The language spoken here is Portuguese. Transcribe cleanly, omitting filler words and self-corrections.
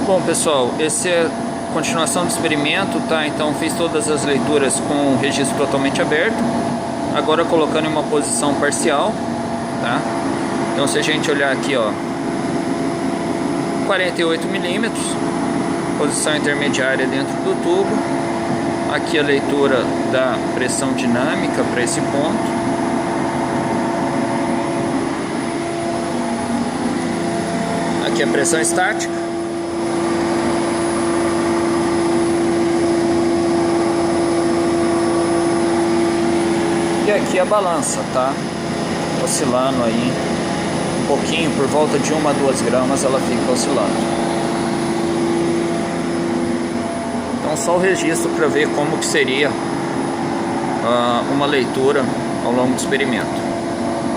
Bom, pessoal, esse é a continuação do experimento, tá? Então fiz todas as leituras com o registro totalmente aberto, agora colocando em uma posição parcial, tá? Então se a gente olhar aqui, ó, 48 milímetros, posição intermediária dentro do tubo, aqui a leitura da pressão dinâmica para esse ponto. Aqui a pressão estática. E aqui a balança, tá? Oscilando aí um pouquinho, por volta de 1 a 2 gramas ela fica oscilando. Então só o registro para ver como que seria uma leitura ao longo do experimento.